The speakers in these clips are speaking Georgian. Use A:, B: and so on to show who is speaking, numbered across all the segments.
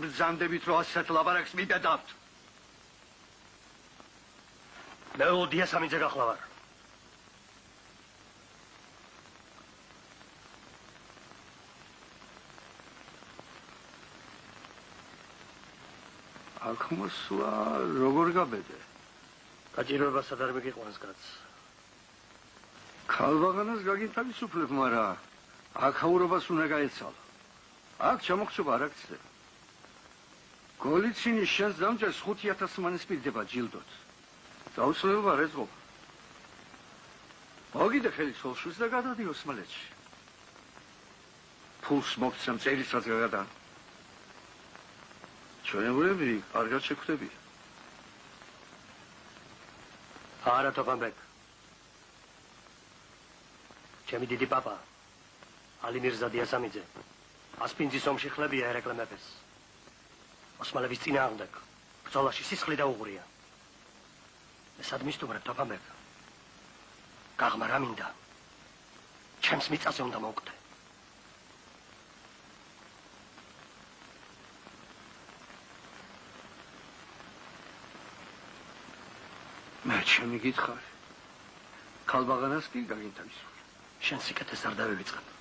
A: ბრძანდებით, რომ ასეთ ლაპარაკს მიბედავთ.
B: მე ოდიასამიძე გახლა ვარ.
A: აქ მოსვლა როგორ გაბედე?
B: გაჭირვებასად არ მიგიყვანს კაც.
A: ქალბაღანას გაგითავისუფლებ, მაგრამ აქაურობას უნდა გაეცალო. აქ ჩამოხჩობა არ აქცდება. გოლიცინის შენს დამჭერს 5000 მანეს პირდება ჯილდოთ. დაუცლელობა არ ეძღობა. მოგიდე ხელი სოლშუს და გადადი ოსმალეთში. ფულს მოგცემ წერისაც გაგადა. ჩვენებურები კარგად შეგვხვდებიან.
B: არა თოფანბეკ. ჩემი დიდი პაპა ალი მირზა დიასამიძე ასპინძის ომში ხლებია ერეკლე მეფეს. ოსმალების წინააღმდეგ ბრძოლაში სისხლი დაუღრია. ეს ადმისტუმრებ თოფანბეკ. გაღმა რა მინდა? ჩემს მიწაზე უნდა მოვკვდე.
A: მე ჩემი გითხარი. ქალბაღანას კი გაგინთავისუფლე.
B: შენ სიკეთეს არ დავივიწყებ.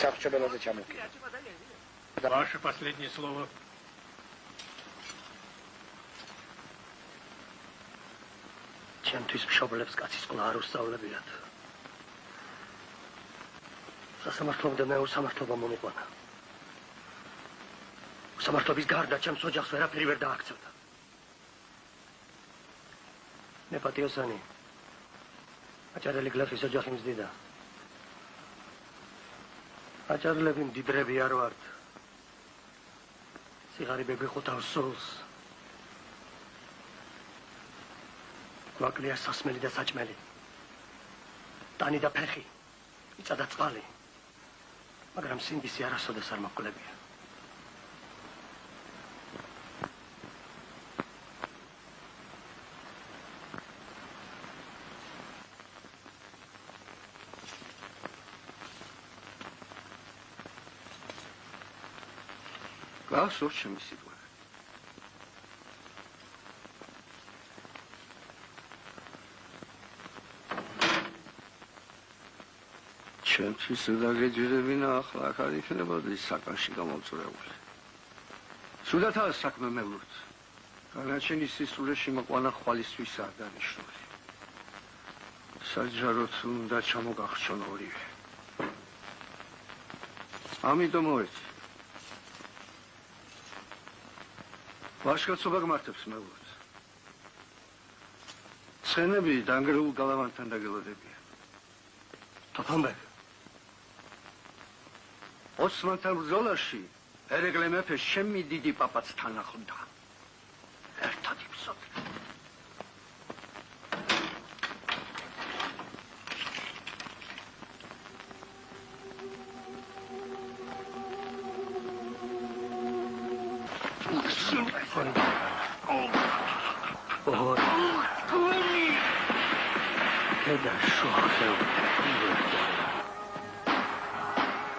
C: Сахчебелозе чамуки.
D: Ваше последнее слово.
B: ჩემთვის მშობლებს კაცის ყლა არ უსწავლებიათ. სასამართლომდე მე უსამართლობა მომიყვანა. უსამართლობის გარდა ჩემს ოჯახს ვერაფერი ვერ დააქცევდა. მე პატიოსანი აჭარელი გლეხის ოჯახი მზდიდა. აჭარლები მდიდრები არ ვართ. სიღარიბე გვიხუტავს სულს. გვაკლია სასმელი და საჭმელი. ტანი და ფეხი, მიწა და წყალი. მაგრამ სინდისი არასოდეს არ მოკვლებია.
A: გასულ ჩემი სიტყვა. ჩემთვის დაგეჯერებინა ახლა აქ არ იქნებოდი საკანში გამომწვრეული. სულათაა საქმე მევლურთ. განაჩენის სისულეში მოყვანა ხვალისთვის არ დანიშნული. საჯაროდ უნდა ჩამოგახჩონ ორივე. ამიტომ მოეცი. ვაჟკაცობა გმართებს მევლურთ. ცხენები დანგრეულ გალავანთან დაგელოდებიან.
B: თოფანბეკ.
A: ოსმალთა ბრძოლაში ერეკლე მეფე შემი დიდი პაპაც თან ახლდა. ერთად იბრძოდნენ.
B: და შოხევ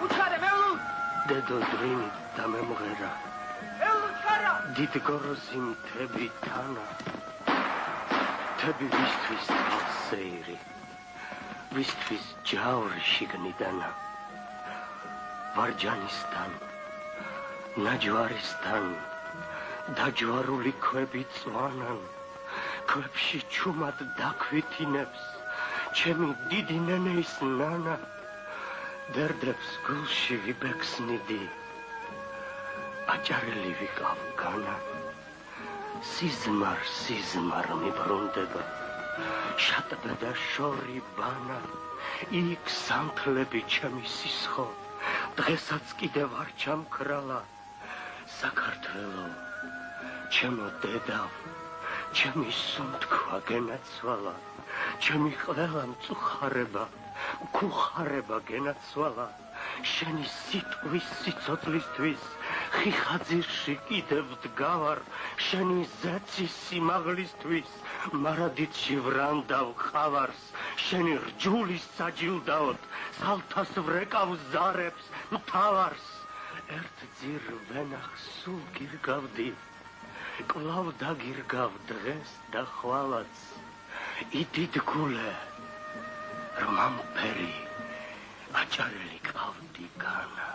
E: უჩარე მეულუ
B: დედო დრინი დამემღერა
E: მეულუ ჩარა
B: დიდგოროზი მთები თანა მთები ვისთვის თალსეირი ვისთვის ჯავრი შიგნიდანა ვარჯანისთან ნაჯვარისტან დაჯვარული ქვები წვანან ქვებში ჩუმად დაქვითინებს ჩემი დიდი ნენეის ნანა დერდებს გულში ვიბექსნიდი აჭარელი ვიყავ განა სიზმარ მიბრუნდება შატბე და შორი ბანა იქ სამთლები ჩემი სისხო დღესაც კიდევ არ ჩამქრალა საქართველო ჩემო დედავ ჩემი სუნთქვა გენაცვალა ჩემი ყველა მწუხარება გენაცვალა შენი სიტყვის სიცოცხლისთვის ხიხაძირში კიდევ დგავარ, შენი ზეცის სიმაღლისთვის მარადითში ვრანდავ ხავარს, შენი რჯულის საჯილდაოდ სალთას ვრეკავს ზარებს მთავარს. ერთ ძირ ვენახს სულ გირგავდი, კვლავ დაგირგავ დღეს და ხვალაც. იდით გულე, რომ ამ ფერი აჭარელი ყავდი განა.